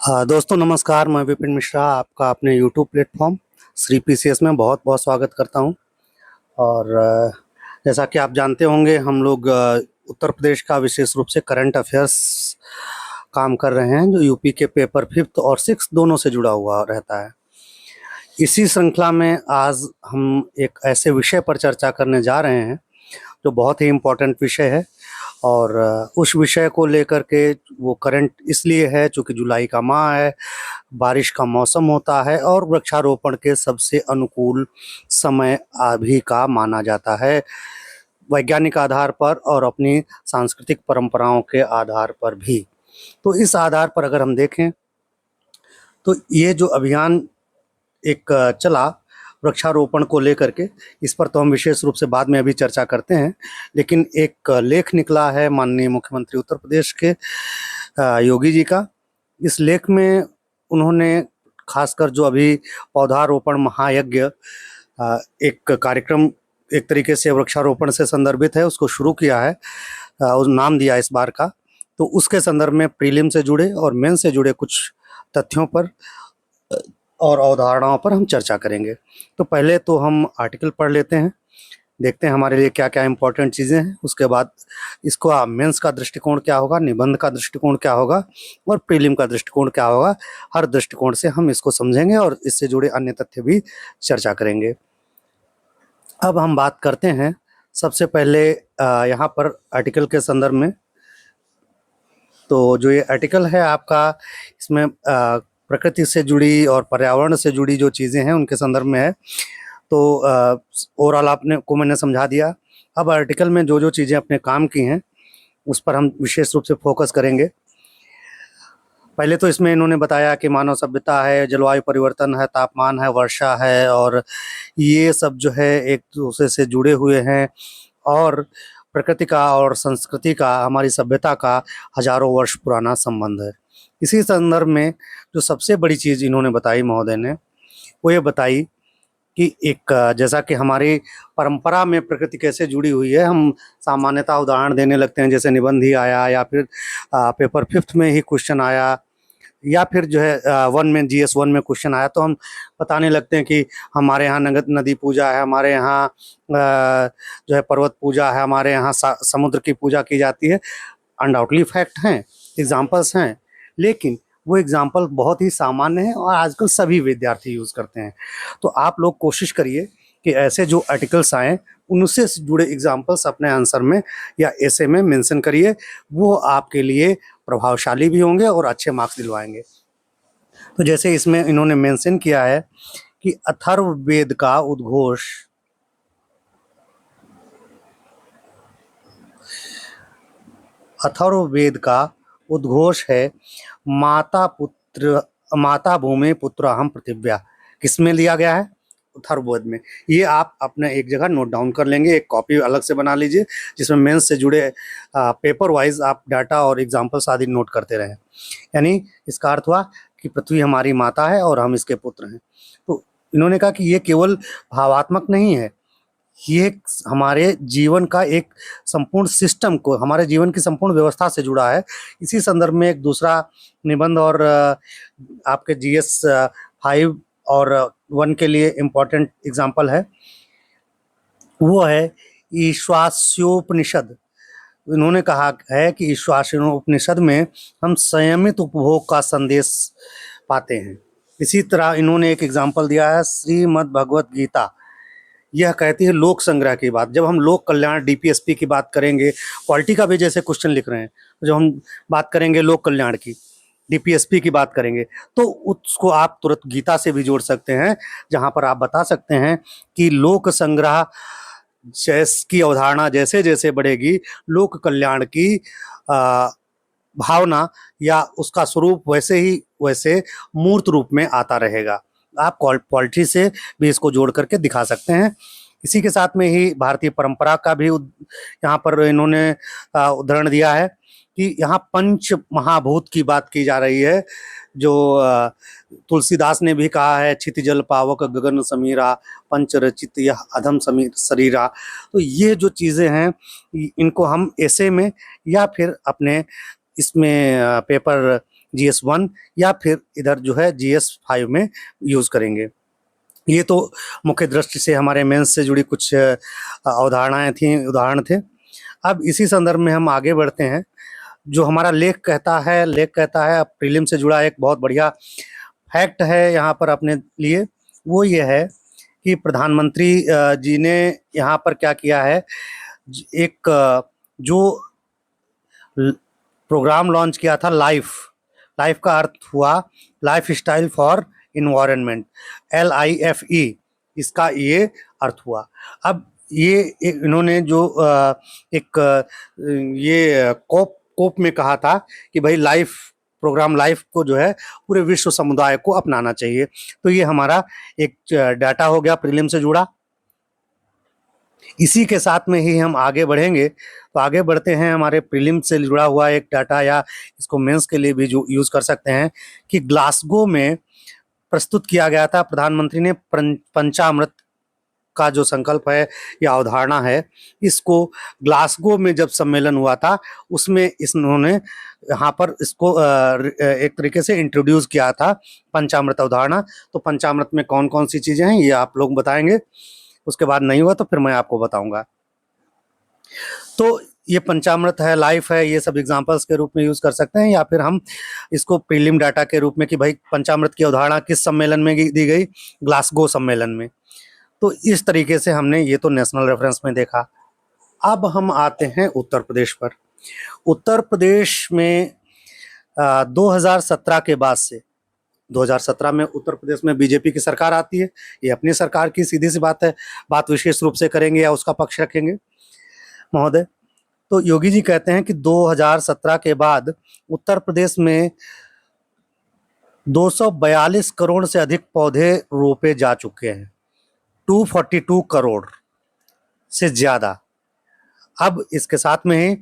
दोस्तों नमस्कार, मैं विपिन मिश्रा आपका अपने यूट्यूब प्लेटफॉर्म श्री पीसीएस में बहुत बहुत स्वागत करता हूं। और जैसा कि आप जानते होंगे हम लोग उत्तर प्रदेश का विशेष रूप से करंट अफेयर्स काम कर रहे हैं, जो यूपी के पेपर 5th और 6th दोनों से जुड़ा हुआ रहता है। इसी श्रृंखला में आज हम एक ऐसे विषय पर चर्चा करने जा रहे हैं जो बहुत ही इम्पोर्टेंट विषय है। और उस विषय को लेकर के वो करंट इसलिए है चूँकि जुलाई का माह है, बारिश का मौसम होता है और वृक्षारोपण के सबसे अनुकूल समय अभी का माना जाता है, वैज्ञानिक आधार पर और अपनी सांस्कृतिक परंपराओं के आधार पर भी। तो इस आधार पर अगर हम देखें तो ये जो अभियान एक चला वृक्षारोपण को लेकर के, इस पर तो हम विशेष रूप से बाद में अभी चर्चा करते हैं। लेकिन एक लेख निकला है माननीय मुख्यमंत्री उत्तर प्रदेश के योगी जी का। इस लेख में उन्होंने खासकर जो अभी पौधारोपण महायज्ञ एक कार्यक्रम एक तरीके से वृक्षारोपण से संदर्भित है, उसको शुरू किया है, उस नाम दिया इस बार का। तो उसके संदर्भ में प्रीलिम से जुड़े और मेन से जुड़े कुछ तथ्यों पर और अवधारणाओं पर हम चर्चा करेंगे। तो पहले तो हम आर्टिकल पढ़ लेते हैं, देखते हैं हमारे लिए क्या क्या इंपॉर्टेंट चीज़ें हैं। उसके बाद इसको मेंस का दृष्टिकोण क्या होगा, निबंध का दृष्टिकोण क्या होगा और प्रीलिम का दृष्टिकोण क्या होगा, हर दृष्टिकोण से हम इसको समझेंगे और इससे जुड़े अन्य तथ्य भी चर्चा करेंगे। अब हम बात करते हैं सबसे पहले यहाँ पर आर्टिकल के संदर्भ में। तो जो ये आर्टिकल है आपका, इसमें प्रकृति से जुड़ी और पर्यावरण से जुड़ी जो चीज़ें हैं उनके संदर्भ में है। तो ओवरऑल आपने को मैंने समझा दिया। अब आर्टिकल में जो जो चीज़ें अपने काम की हैं उस पर हम विशेष रूप से फोकस करेंगे। पहले तो इसमें इन्होंने बताया कि मानव सभ्यता है, जलवायु परिवर्तन है, तापमान है, वर्षा है, और ये सब जो है एक दूसरे से जुड़े हुए हैं। और प्रकृति का और संस्कृति का, हमारी सभ्यता का हजारों वर्ष पुराना संबंध है। इसी संदर्भ में जो सबसे बड़ी चीज़ इन्होंने बताई महोदय ने, वो ये बताई कि एक जैसा कि हमारी परंपरा में प्रकृति कैसे जुड़ी हुई है, हम सामान्यतः उदाहरण देने लगते हैं, जैसे निबंध ही आया या फिर पेपर 5th में ही क्वेश्चन आया या फिर जो है वन में GS1 में क्वेश्चन आया, तो हम बताने लगते हैं कि हमारे यहाँ नदी पूजा है, हमारे यहाँ जो है पर्वत पूजा है, हमारे यहाँ समुद्र की पूजा की जाती है। अनडाउटली फैक्ट हैं, एग्जाम्पल्स हैं, लेकिन वो एग्जाम्पल बहुत ही सामान्य है और आजकल सभी विद्यार्थी यूज़ करते हैं। तो आप लोग कोशिश करिए कि ऐसे जो आर्टिकल्स आएँ उनसे जुड़े एग्जाम्पल्स अपने आंसर में या ऐसे में मेंशन करिए, वो आपके लिए प्रभावशाली भी होंगे और अच्छे मार्क्स दिलवाएंगे। तो जैसे इसमें इन्होंने मेंशन किया है कि अथर्ववेद का उद्घोष है माता भूमि पुत्र अहम पृथिव्या। किसमें लिया गया है? अथर्ववेद में। ये आप अपने एक जगह नोट डाउन कर लेंगे, एक कॉपी अलग से बना लीजिए जिसमें मेंस से जुड़े पेपर वाइज आप डाटा और एग्जाम्पल्स आदि नोट करते रहें। यानी इसका अर्थ हुआ कि पृथ्वी हमारी माता है और हम इसके पुत्र हैं। तो इन्होंने कहा कि ये केवल भावात्मक नहीं है, ये हमारे जीवन का एक संपूर्ण सिस्टम को, हमारे जीवन की संपूर्ण व्यवस्था से जुड़ा है। इसी संदर्भ में एक दूसरा निबंध और आपके GS 5 और 1 के लिए इम्पोर्टेंट एग्जाम्पल है, वो है ईशावास्योपनिषद। इन्होंने कहा है कि ईशावास्योपनिषद में हम संयमित उपभोग का संदेश पाते हैं। इसी तरह इन्होंने एक एग्जाम्पल दिया है श्रीमद् भगवत गीता। यह कहती है लोक संग्रह की बात। जब हम लोक कल्याण DPSP की बात करेंगे, क्वालिटी का भी जैसे क्वेश्चन लिख रहे हैं, तो जब हम बात करेंगे लोक कल्याण की, DPSP की बात करेंगे, तो उसको आप तुरंत गीता से भी जोड़ सकते हैं, जहां पर आप बता सकते हैं कि लोक संग्रह की अवधारणा जैसे जैसे बढ़ेगी, लोक कल्याण की भावना या उसका स्वरूप वैसे मूर्त रूप में आता रहेगा। आप क्वालिटी से भी इसको जोड़ करके दिखा सकते हैं। इसी के साथ में ही भारतीय परंपरा का भी यहाँ पर इन्होंने उदाहरण दिया है कि यहाँ पंच महाभूत की बात की जा रही है, जो तुलसीदास ने भी कहा है, क्षिति जल पावक गगन समीरा, पंच रचित यह अधम समीर शरीरा। तो ये जो चीज़ें हैं इनको हम ऐसे में या फिर अपने इसमें पेपर GS1 या फिर इधर जो है GS5 में यूज़ करेंगे। ये तो मुख्य दृष्टि से हमारे मेंस से जुड़ी कुछ अवधारणाएं थी, उदाहरण थे। अब इसी संदर्भ में हम आगे बढ़ते हैं। जो हमारा लेख कहता है प्रीलिम से जुड़ा एक बहुत बढ़िया फैक्ट है यहाँ पर अपने लिए, वो ये है कि प्रधानमंत्री जी ने यहाँ पर क्या किया है, एक जो प्रोग्राम लॉन्च किया था लाइफ का अर्थ हुआ life style for environment, LIFE, इसका ये अर्थ हुआ। अब ये इन्होंने जो एक ये कोप में कहा था कि भाई प्रोग्राम लाइफ को जो है पूरे विश्व समुदाय को अपनाना चाहिए। तो ये हमारा एक डाटा हो गया प्रीलिम से जुड़ा। इसी के साथ में ही हम आगे बढ़ेंगे, तो आगे बढ़ते हैं हमारे प्रीलिम से जुड़ा हुआ एक डाटा, या इसको मेंस के लिए भी जो यूज़ कर सकते हैं, कि ग्लासगो में प्रस्तुत किया गया था। प्रधानमंत्री ने पंचामृत का जो संकल्प है या अवधारणा है, इसको ग्लासगो में जब सम्मेलन हुआ था उसमें इन्होंने यहाँ पर इसको एक तरीके से इंट्रोड्यूस किया था, पंचामृत अवधारणा। तो पंचामृत में कौन कौन सी चीज़ें हैं ये आप लोग बताएंगे, उसके बाद नहीं हुआ तो फिर मैं आपको बताऊंगा। तो ये पंचामृत है, लाइफ है, ये सब एग्जांपल्स के रूप में यूज़ कर सकते हैं, या फिर हम इसको प्रीलिम डाटा के रूप में कि भाई पंचामृत की अवधारणा किस सम्मेलन में दी गई, ग्लासगो सम्मेलन में। तो इस तरीके से हमने ये तो नेशनल रेफरेंस में देखा। अब हम आते हैं उत्तर प्रदेश पर। उत्तर प्रदेश में 2017 के बाद से 2017 में उत्तर प्रदेश में बीजेपी की सरकार आती है। ये अपनी सरकार की सीधी सी बात है, बात विशेष रूप से करेंगे या उसका पक्ष रखेंगे महोदय। तो योगी जी कहते हैं कि 2017 के बाद उत्तर प्रदेश में 242 करोड़ से अधिक पौधे रोपे जा चुके हैं, 242 करोड़ से ज़्यादा। अब इसके साथ में ही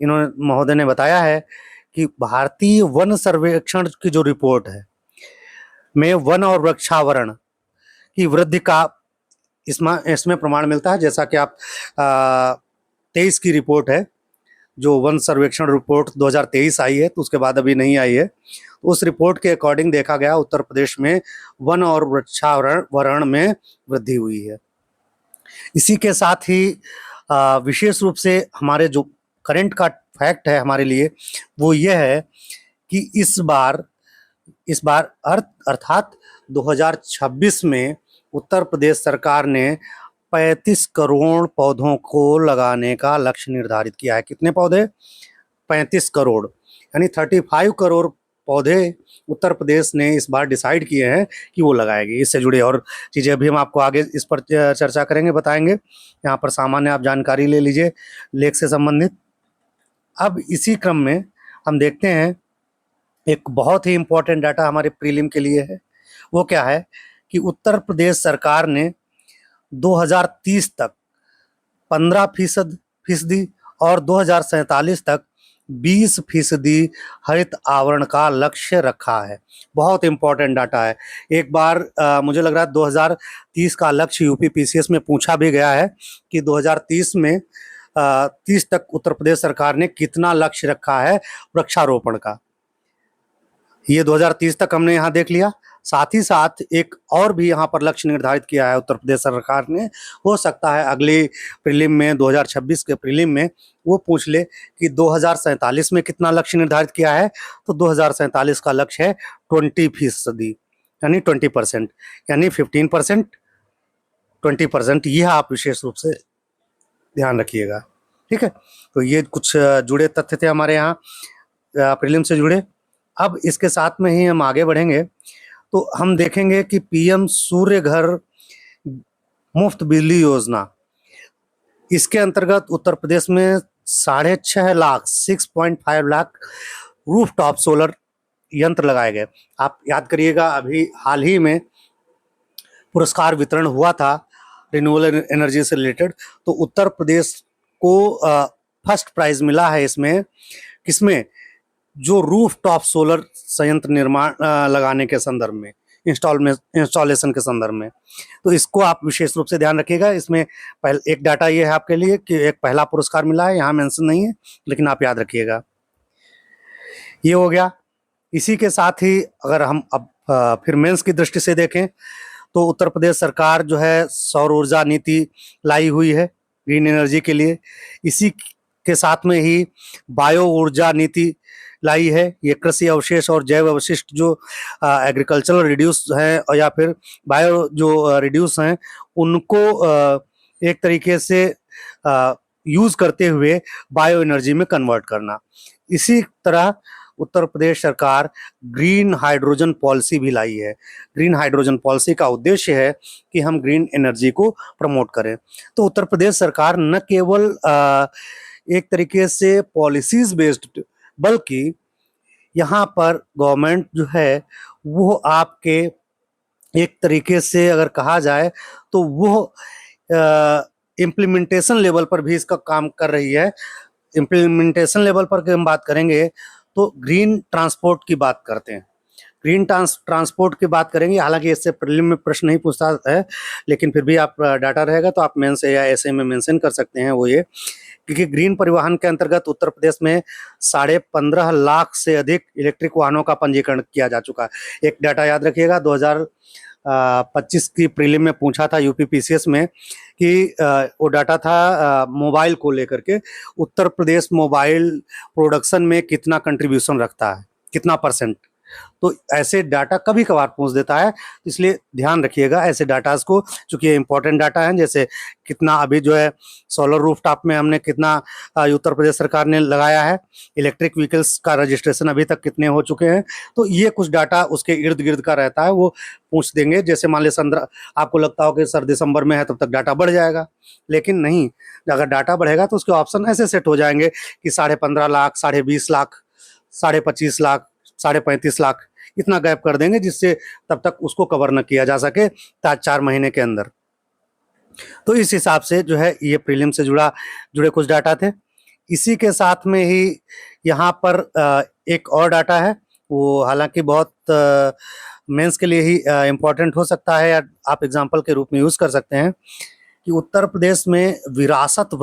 इन्होंने महोदय ने बताया है कि भारतीय वन सर्वेक्षण की जो रिपोर्ट है में वन और वृक्षावरण की वृद्धि का इसमें प्रमाण मिलता है। जैसा कि आप 23 की रिपोर्ट है, जो वन सर्वेक्षण रिपोर्ट 2023 आई है, तो उसके बाद अभी नहीं आई है। उस रिपोर्ट के अकॉर्डिंग देखा गया उत्तर प्रदेश में वन और वृक्षावरण में वृद्धि हुई है। इसी के साथ ही विशेष रूप से हमारे जो करंट का फैक्ट है हमारे लिए, वो ये है कि इस बार अर्थात 2026 में उत्तर प्रदेश सरकार ने 35 करोड़ पौधों को लगाने का लक्ष्य निर्धारित किया है। कितने पौधे? 35 करोड़, यानी 35 करोड़ पौधे उत्तर प्रदेश ने इस बार डिसाइड किए हैं कि वो लगाएगी। इससे जुड़े और चीज़ें अभी हम आपको आगे इस पर चर्चा करेंगे, बताएंगे। यहाँ पर सामान्य आप जानकारी ले लीजिए लेख से संबंधित। अब इसी क्रम में हम देखते हैं एक बहुत ही इम्पोर्टेंट डाटा हमारे प्रीलिम के लिए है। वो क्या है कि उत्तर प्रदेश सरकार ने 2030 तक 15% और 2047 तक 20% हरित आवरण का लक्ष्य रखा है। बहुत इंपॉर्टेंट डाटा है। एक बार मुझे लग रहा है 2030 का लक्ष्य यूपी पीसीएस में पूछा भी गया है कि 2030 में 30 तक उत्तर प्रदेश सरकार ने कितना लक्ष्य रखा है वृक्षारोपण का। ये 2030 तक हमने यहाँ देख लिया। साथ ही साथ एक और भी यहाँ पर लक्ष्य निर्धारित किया है उत्तर प्रदेश सरकार ने। हो सकता है अगले प्रीलिम में 2026 के प्रीलिम में वो पूछ ले कि 2047 में कितना लक्ष्य निर्धारित किया है। तो 2047 का लक्ष्य है 20%, यानी 20%, यानी 15%, 20%। यह आप विशेष रूप से ध्यान रखिएगा, ठीक है। तो ये कुछ जुड़े तथ्य थे हमारे यहाँ प्रीलिम से जुड़े। अब इसके साथ में ही हम आगे बढ़ेंगे तो हम देखेंगे कि पीएम सूर्य घर मुफ्त बिजली योजना, इसके अंतर्गत उत्तर प्रदेश में 6.5 लाख 6.5 लाख रूफटॉप सोलर यंत्र लगाए गए। आप याद करिएगा अभी हाल ही में पुरस्कार वितरण हुआ था रिन्यूएबल एनर्जी से रिलेटेड, तो उत्तर प्रदेश को फर्स्ट प्राइज मिला है इसमें। किसमें? जो रूफटॉप सोलर संयंत्र निर्माण लगाने के संदर्भ में, इंस्टॉलेशन के संदर्भ में। तो इसको आप विशेष रूप से ध्यान रखिएगा। इसमें एक डाटा ये है आपके लिए कि एक पहला पुरस्कार मिला है, यहाँ मेंशन नहीं है लेकिन आप याद रखिएगा। ये हो गया। इसी के साथ ही अगर हम अब फिर मेंस की दृष्टि से देखें तो उत्तर प्रदेश सरकार जो है सौर ऊर्जा नीति लाई हुई है ग्रीन एनर्जी के लिए। इसी के साथ में ही बायो ऊर्जा नीति लाई है। ये कृषि अवशेष और जैव अवशिष्ट जो एग्रीकल्चरल रिड्यूस हैं और या फिर बायो जो रिड्यूस हैं उनको एक तरीके से यूज करते हुए बायो एनर्जी में कन्वर्ट करना। इसी तरह उत्तर प्रदेश सरकार ग्रीन हाइड्रोजन पॉलिसी भी लाई है। ग्रीन हाइड्रोजन पॉलिसी का उद्देश्य है कि हम ग्रीन एनर्जी को प्रमोट करें। तो उत्तर प्रदेश सरकार न केवल एक तरीके से पॉलिसीज बेस्ड, बल्कि यहाँ पर गवर्नमेंट जो है वो आपके एक तरीके से अगर कहा जाए तो वो इम्प्लीमेंटेशन लेवल पर भी इसका काम कर रही है। इम्प्लीमेंटेशन लेवल पर हम बात करेंगे तो ग्रीन ट्रांसपोर्ट की बात करते हैं। ग्रीन ट्रांसपोर्ट की बात करेंगे, हालांकि इससे प्रीलिम में प्रश्न नहीं पूछता है, लेकिन फिर भी आप डाटा रहेगा तो आप मेंस या ऐसे में मेंशन कर सकते हैं। वो ये क्योंकि ग्रीन परिवहन के अंतर्गत उत्तर प्रदेश में 15.5 लाख से अधिक इलेक्ट्रिक वाहनों का पंजीकरण किया जा चुका है। एक डाटा याद रखिएगा, 2025 की प्रीलिम में पूछा था यूपीपीसीएस में कि वो डाटा था मोबाइल को लेकर के, उत्तर प्रदेश मोबाइल प्रोडक्शन में कितना कंट्रीब्यूशन रखता है, कितना परसेंट। तो ऐसे डाटा कभी कभार पूछ देता है, इसलिए ध्यान रखिएगा ऐसे डाटाज को, चूंकि ये इंपॉर्टेंट डाटा है। जैसे कितना अभी जो है सोलर रूफटॉप में हमने कितना उत्तर प्रदेश सरकार ने लगाया है, इलेक्ट्रिक व्हीकल्स का रजिस्ट्रेशन अभी तक कितने हो चुके हैं। तो ये कुछ डाटा उसके इर्द गिर्द का रहता है, वो पूछ देंगे। जैसे मान लीजिए आपको लगता हो कि सर दिसंबर में है तब तक डाटा बढ़ जाएगा, लेकिन नहीं, अगर डाटा बढ़ेगा तो उसके ऑप्शन ऐसे सेट हो जाएंगे कि 15.5 लाख, 20.5 लाख, 25.5 लाख, 35.5 लाख, इतना गैप कर देंगे जिससे तब तक उसको कवर न किया जा सके 4 महीने के अंदर। तो इस हिसाब से जो है ये प्रीलिम से जुड़े कुछ डाटा थे। इसी के साथ में ही यहाँ पर एक और डाटा है, वो हालांकि बहुत मेंस के लिए ही इम्पोर्टेंट हो सकता है या आप एग्जाम्पल के रूप में यूज कर सकते हैं कि उत्तर प्रदेश में विरासत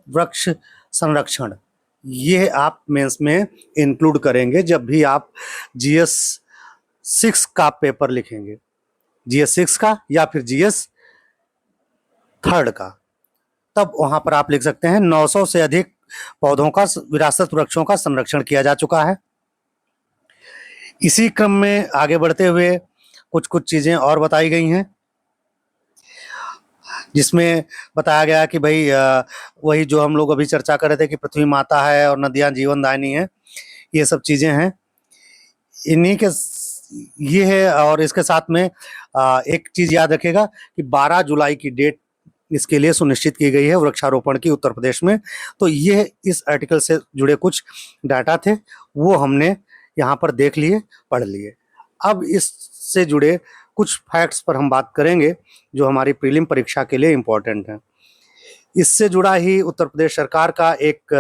वृक्ष संरक्षण, ये आप मेंस में इंक्लूड करेंगे जब भी आप जीएस 6 का पेपर लिखेंगे, जीएस 6 का या फिर जीएस 3 का। तब वहां पर आप लिख सकते हैं 900 से अधिक पौधों का, विरासत वृक्षों का संरक्षण किया जा चुका है। इसी क्रम में आगे बढ़ते हुए कुछ चीजें और बताई गई हैं, जिसमें बताया गया कि भाई वही जो हम लोग अभी चर्चा कर रहे थे कि पृथ्वी माता है और नदियां जीवन दायिनी है, ये सब चीजें हैं इन्हीं के, ये है। और इसके साथ में एक चीज याद रखिएगा कि 12 जुलाई की डेट इसके लिए सुनिश्चित की गई है वृक्षारोपण की उत्तर प्रदेश में। तो ये इस आर्टिकल से जुड़े कुछ डाटा थे, वो हमने यहाँ पर देख लिए, पढ़ लिए। अब इससे जुड़े कुछ फैक्ट्स पर हम बात करेंगे जो हमारी प्रीलिम परीक्षा के लिए इम्पोर्टेंट है। इससे जुड़ा ही उत्तर प्रदेश सरकार का एक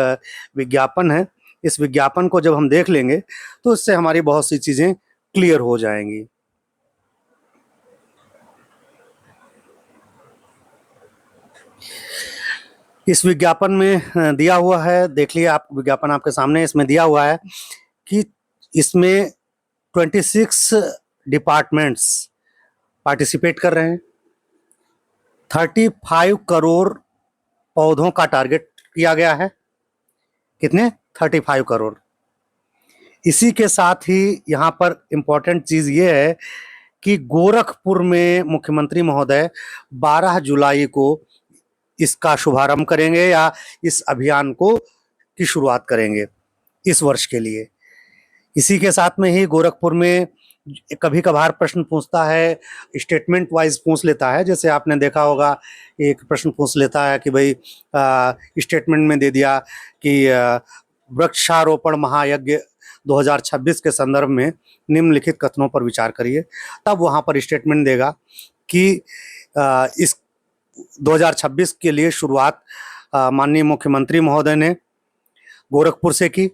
विज्ञापन है। इस विज्ञापन को जब हम देख लेंगे तो इससे हमारी बहुत सी चीजें क्लियर हो जाएंगी। इस विज्ञापन में दिया हुआ है, देख लिए आप, विज्ञापन आपके सामने, इसमें दिया हुआ है कि इसमें 26 डिपार्टमेंट्स पार्टिसिपेट कर रहे हैं। 35 करोड़ पौधों का टारगेट किया गया है। कितने? 35 करोड़। इसी के साथ ही यहाँ पर इम्पोर्टेंट चीज ये है कि गोरखपुर में मुख्यमंत्री महोदय 12 जुलाई को इसका शुभारंभ करेंगे या इस अभियान को की शुरुआत करेंगे इस वर्ष के लिए। इसी के साथ में ही गोरखपुर में कभी कभार प्रश्न पूछता है, स्टेटमेंट वाइज पूछ लेता है। जैसे आपने देखा होगा एक प्रश्न पूछ लेता है कि भाई स्टेटमेंट में दे दिया कि वृक्षारोपण महायज्ञ 2026 के संदर्भ में निम्नलिखित कथनों पर विचार करिए। तब वहां पर स्टेटमेंट देगा कि इस 2026 के लिए शुरुआत माननीय मुख्यमंत्री महोदय ने गोरखपुर से की।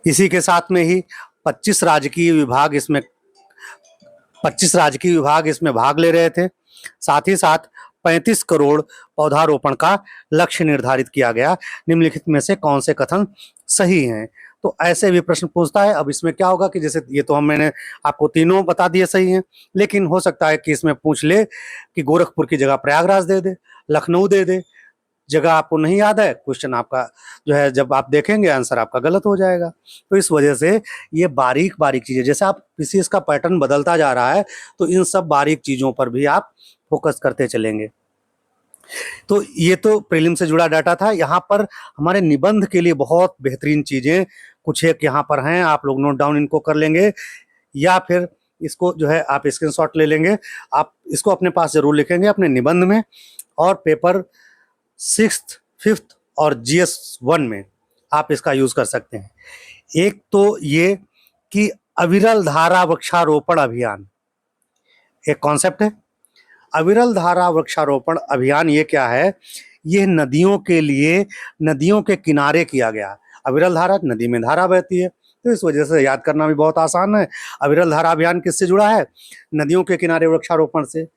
इसी के साथ में ही 25 राजकीय विभाग इसमें भाग ले रहे थे। साथ ही साथ 35 करोड़ पौधारोपण का लक्ष्य निर्धारित किया गया। निम्नलिखित में से कौन से कथन सही हैं? तो ऐसे भी प्रश्न पूछता है। अब इसमें क्या होगा कि जैसे ये तो मैंने आपको तीनों बता दिए सही हैं, लेकिन हो सकता है कि इसमें पूछ ले कि गोरखपुर की जगह प्रयागराज दे दे, लखनऊ दे दे। जगह आपको नहीं याद है, क्वेश्चन आपका जो है जब आप देखेंगे आंसर आपका गलत हो जाएगा। तो इस वजह से ये बारीक बारीक चीजें, जैसे आप पीसीएस का पैटर्न बदलता जा रहा है तो इन सब बारीक चीजों पर भी आप फोकस करते चलेंगे। तो ये तो प्रीलिम से जुड़ा डाटा था। यहाँ पर हमारे निबंध के लिए बहुत बेहतरीन चीजें कुछ एक यहाँ पर हैं, आप लोग नोट डाउन इनको कर लेंगे या फिर इसको जो है आप स्क्रीनशॉट ले लेंगे। आप इसको अपने पास जरूर लिखेंगे अपने निबंध में, और पेपर 6th 5th और GS1 में आप इसका यूज कर सकते हैं। एक तो ये कि अविरल धारा वृक्षारोपण अभियान एक कॉन्सेप्ट है। अविरल धारा वृक्षारोपण अभियान ये क्या है? ये नदियों के लिए, नदियों के किनारे किया गया। अविरल धारा, नदी में धारा बहती है, तो इस वजह से याद करना भी बहुत आसान है। अविरल धारा अभियान किससे जुड़ा है? नदियों के किनारे वृक्षारोपण से।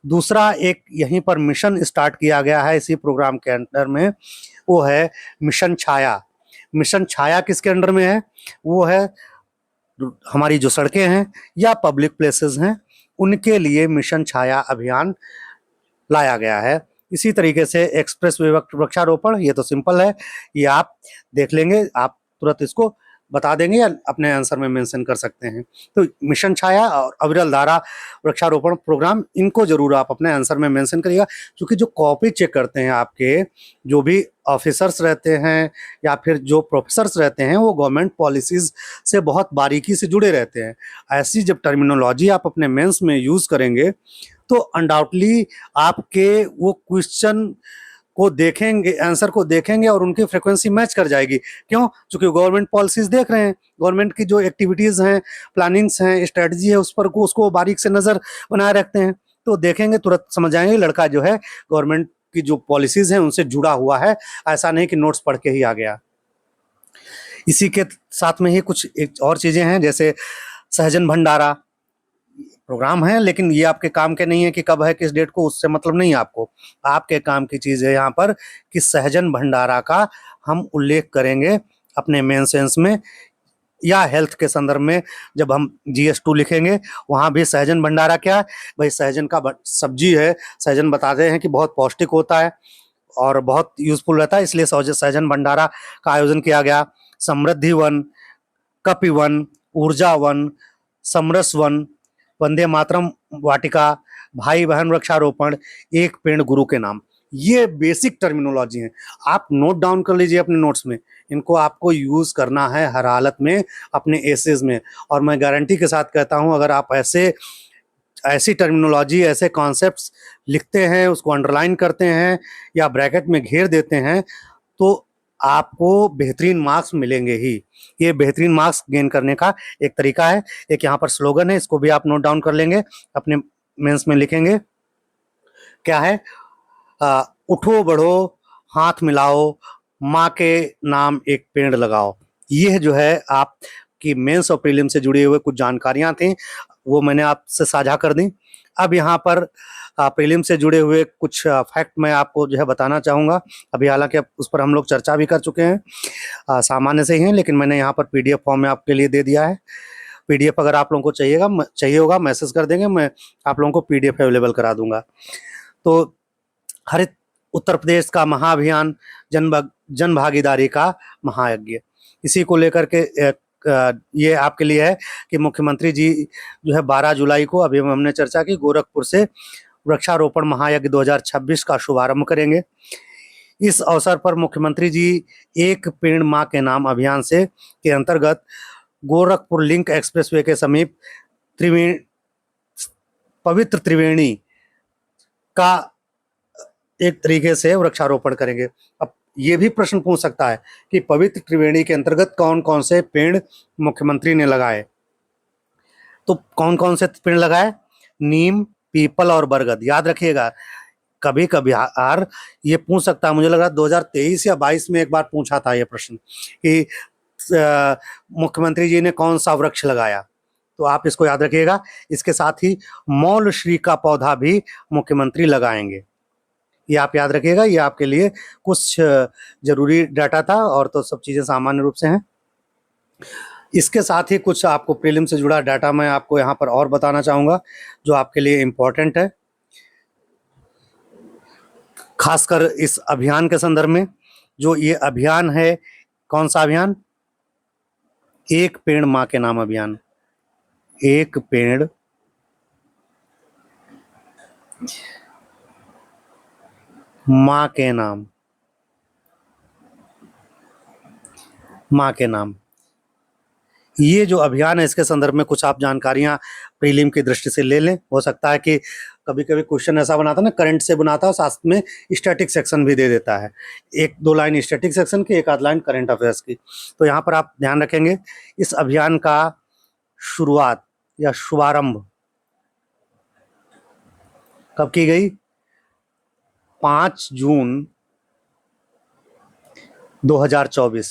दूसरा एक यहीं पर मिशन स्टार्ट किया गया है इसी प्रोग्राम के अंडर में, वो है मिशन छाया। मिशन छाया किसके अंडर में है? वो है हमारी जो सड़कें हैं या पब्लिक प्लेसेस हैं उनके लिए मिशन छाया अभियान लाया गया है। इसी तरीके से एक्सप्रेस वे वृक्षारोपण, ये तो सिंपल है, ये आप देख लेंगे, आप तुरंत इसको बता देंगे या अपने आंसर में मेंशन कर सकते हैं। तो मिशन छाया और अविरल धारा वृक्षारोपण प्रोग्राम, इनको जरूर आप अपने आंसर में मेंशन करिएगा, क्योंकि जो कॉपी चेक करते हैं आपके जो भी ऑफिसर्स रहते हैं या फिर जो प्रोफेसर्स रहते हैं वो गवर्नमेंट पॉलिसीज से बहुत बारीकी से जुड़े रहते हैं। ऐसी जब टर्मिनोलॉजी आप अपने मेंस में यूज करेंगे तो अनडाउटली आपके वो क्वेश्चन को देखेंगे, आंसर को देखेंगे और उनकी फ्रीक्वेंसी मैच कर जाएगी। क्यों? क्योंकि गवर्नमेंट पॉलिसीज देख रहे हैं, गवर्नमेंट की जो एक्टिविटीज हैं, प्लानिंग्स हैं, स्ट्रेटजी है, उस पर को उसको बारीक से नजर बनाए रखते हैं। तो देखेंगे तुरंत समझ जाएंगे लड़का जो है गवर्नमेंट की जो पॉलिसीज हैं उनसे जुड़ा हुआ है, ऐसा नहीं कि नोट्स पढ़ के ही आ गया। इसी के साथ में ही कुछ एक और चीजें हैं, जैसे सहजन भंडारा प्रोग्राम है, लेकिन ये आपके काम के नहीं है कि कब है किस डेट को, उससे मतलब नहीं है आपको। आपके काम की चीज है यहाँ पर कि सहजन भंडारा का हम उल्लेख करेंगे अपने मेन सेंस में, या हेल्थ के संदर्भ में जब हम GS2 लिखेंगे वहां भी सहजन भंडारा क्या है भाई? सहजन का सब्जी है, सहजन बताते हैं कि बहुत पौष्टिक होता है और बहुत यूजफुल रहता है, इसलिए सहजन भंडारा का आयोजन किया गया। समृद्धि वन, कपि वन, ऊर्जा वन, समरस वन, वंदे मातरम वाटिका, भाई बहन वृक्षारोपण, एक पेड़ गुरु के नाम, ये बेसिक टर्मिनोलॉजी है। आप नोट डाउन कर लीजिए अपने नोट्स में, इनको आपको यूज करना है हर हालत में अपने एसेज में। और मैं गारंटी के साथ कहता हूं अगर आप ऐसी टर्मिनोलॉजी, ऐसे कॉन्सेप्ट्स लिखते हैं, उसको अंडरलाइन करते हैं या ब्रैकेट में घेर देते हैं तो आपको बेहतरीन मार्क्स मिलेंगे ही। ये बेहतरीन मार्क्स गेन करने का एक तरीका है। एक यहाँ पर स्लोगन है, इसको भी आप नोट डाउन कर लेंगे, अपने मेंस में लिखेंगे। क्या है? उठो बढ़ो हाथ मिलाओ, माँ के नाम एक पेड़ लगाओ। ये जो है आपकी मेंस और प्रीलिम से जुड़े हुए कुछ जानकारियां थी, वो मैंने आपसे साझा कर दी। अब यहाँ पर प्रीलिम से जुड़े हुए कुछ फैक्ट मैं आपको जो है बताना चाहूँगा। अभी हालांकि उस पर हम लोग चर्चा भी कर चुके हैं, सामान्य से ही हैं, लेकिन मैंने यहाँ पर PDF फॉर्म में आपके लिए दे दिया है। PDF अगर आप लोगों को चाहिए होगा मैसेज कर देंगे, मैं आप लोगों को PDF अवेलेबल करा दूंगा। तो हरित उत्तर प्रदेश का महाअभियान, जन भागीदारी का महायज्ञ, इसी को लेकर के ये आपके लिए है कि मुख्यमंत्री जी जो है 12 जुलाई को, अभी हमने चर्चा की, गोरखपुर से वृक्षारोपण महायज्ञ 2026 का शुभारंभ करेंगे। इस अवसर पर मुख्यमंत्री जी एक पेड़ माँ के नाम अभियान से के अंतर्गत गोरखपुर लिंक एक्सप्रेसवे के समीप पवित्र त्रिवेणी का एक तरीके से वृक्षारोपण करेंगे। अब ये भी प्रश्न पूछ सकता है कि पवित्र त्रिवेणी के अंतर्गत कौन कौन से पेड़ मुख्यमंत्री ने लगाए? तो कौन कौन से पेड़ लगाए? नीम, पीपल और बरगद। याद रखिएगा, कभी कभी ये पूछ सकता है, मुझे लग रहा है 2023 या 22 में एक बार पूछा था ये प्रश्न कि मुख्यमंत्री जी ने कौन सा वृक्ष लगाया, तो आप इसको याद रखिएगा। इसके साथ ही मौल श्री का पौधा भी मुख्यमंत्री लगाएंगे, ये आप याद रखिएगा। ये आपके लिए कुछ जरूरी डाटा था, और तो सब चीजें सामान्य रूप से हैं। इसके साथ ही कुछ आपको प्रीलिम से जुड़ा डाटा मैं आपको यहाँ पर और बताना चाहूँगा, जो आपके लिए इम्पोर्टेंट है, खासकर इस अभियान के संदर्भ में। जो ये अभियान है, कौन सा अभियान? एक पेड़ माँ के नाम अभियान। एक पेड़ माँ के नाम, माँ के नाम, ये जो अभियान है, इसके संदर्भ में कुछ आप जानकारियां प्रीलिम की दृष्टि से ले लें। हो सकता है कि कभी कभी क्वेश्चन ऐसा बनाता है ना, करंट से बनाता है, साथ में स्टैटिक सेक्शन भी दे देता है, एक दो लाइन स्टैटिक सेक्शन की, एक आध लाइन करंट अफेयर्स की। तो यहाँ पर आप ध्यान रखेंगे, इस अभियान का शुरुआत या शुभारंभ कब की गई? 5 जून 2024,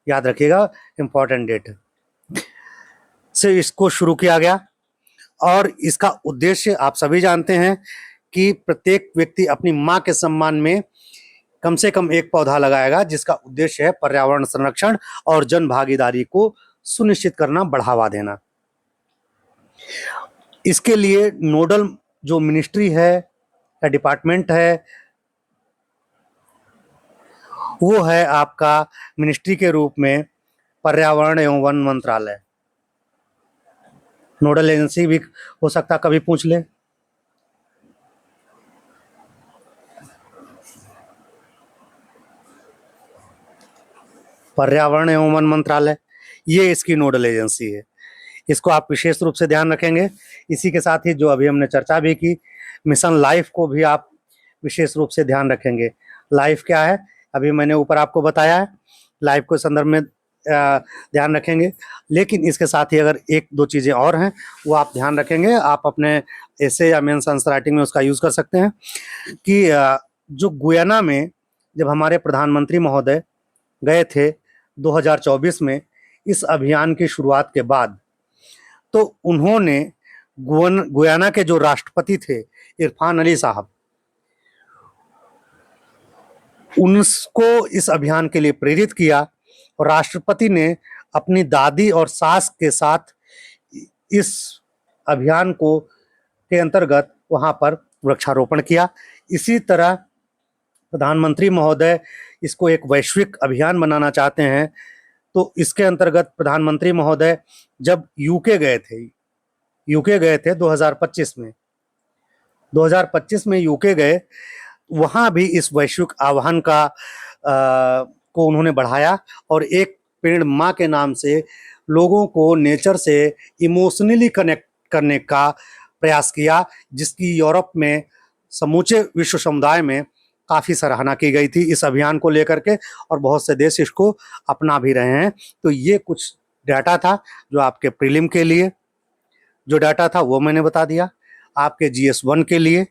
याद रखिएगा, इंपॉर्टेंट डेट है, से इसको शुरू किया गया। और इसका उद्देश्य आप सभी जानते हैं कि प्रत्येक व्यक्ति अपनी माँ के सम्मान में कम से कम एक पौधा लगाएगा, जिसका उद्देश्य है पर्यावरण संरक्षण और जन भागीदारी को सुनिश्चित करना, बढ़ावा देना। इसके लिए नोडल जो मिनिस्ट्री है या डिपार्टमेंट है, वो है आपका मिनिस्ट्री के रूप में पर्यावरण एवं वन मंत्रालय। नोडल एजेंसी भी हो सकता कभी पूछ ले। पर्यावरण एवं वन मंत्रालय, ये इसकी नोडल एजेंसी है। इसको आप विशेष रूप से ध्यान रखेंगे। इसी के साथ ही जो अभी हमने चर्चा भी की, मिशन लाइफ को भी आप विशेष रूप से ध्यान रखेंगे। लाइफ क्या है, अभी मैंने ऊपर आपको बताया है, लाइफ के संदर्भ में ध्यान रखेंगे। लेकिन इसके साथ ही अगर एक दो चीज़ें और हैं, वो आप ध्यान रखेंगे। आप अपने ऐसे या मेंस आंसर राइटिंग में उसका यूज़ कर सकते हैं कि जो गुयाना में जब हमारे प्रधानमंत्री महोदय गए थे 2024 में इस अभियान की शुरुआत के बाद, तो उन्होंने गुयाना के जो राष्ट्रपति थे इरफान अली साहब, उनको इस अभियान के लिए प्रेरित किया। और राष्ट्रपति ने अपनी दादी और सास के साथ इस अभियान को के अंतर्गत वहां पर वृक्षारोपण किया। इसी तरह प्रधानमंत्री महोदय इसको एक वैश्विक अभियान बनाना चाहते हैं, तो इसके अंतर्गत प्रधानमंत्री महोदय जब यूके गए थे 2025 में, 2025 में यूके गए, वहाँ भी इस वैश्विक आह्वान का को उन्होंने बढ़ाया और एक पेड़ माँ के नाम से लोगों को नेचर से इमोशनली कनेक्ट करने का प्रयास किया, जिसकी यूरोप में समूचे विश्व समुदाय में काफ़ी सराहना की गई थी इस अभियान को लेकर के, और बहुत से देश इसको अपना भी रहे हैं। तो ये कुछ डाटा था जो आपके प्रीलिम के लिए जो डाटा था वो मैंने बता दिया। आपके GS1 के लिए,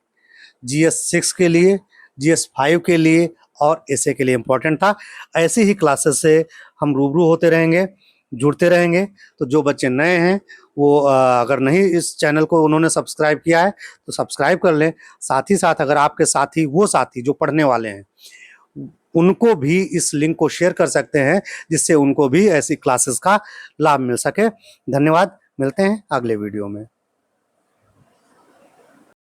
GS6 के लिए, GS5 के लिए और एसए के लिए इम्पोर्टेंट था। ऐसी ही क्लासेस से हम रूबरू होते रहेंगे, जुड़ते रहेंगे। तो जो बच्चे नए हैं वो अगर नहीं इस चैनल को उन्होंने सब्सक्राइब किया है तो सब्सक्राइब कर लें। साथ ही साथ अगर आपके साथी वो साथी जो पढ़ने वाले हैं, उनको भी इस लिंक को शेयर कर सकते हैं, जिससे उनको भी ऐसी क्लासेस का लाभ मिल सके। धन्यवाद, मिलते हैं अगले वीडियो में।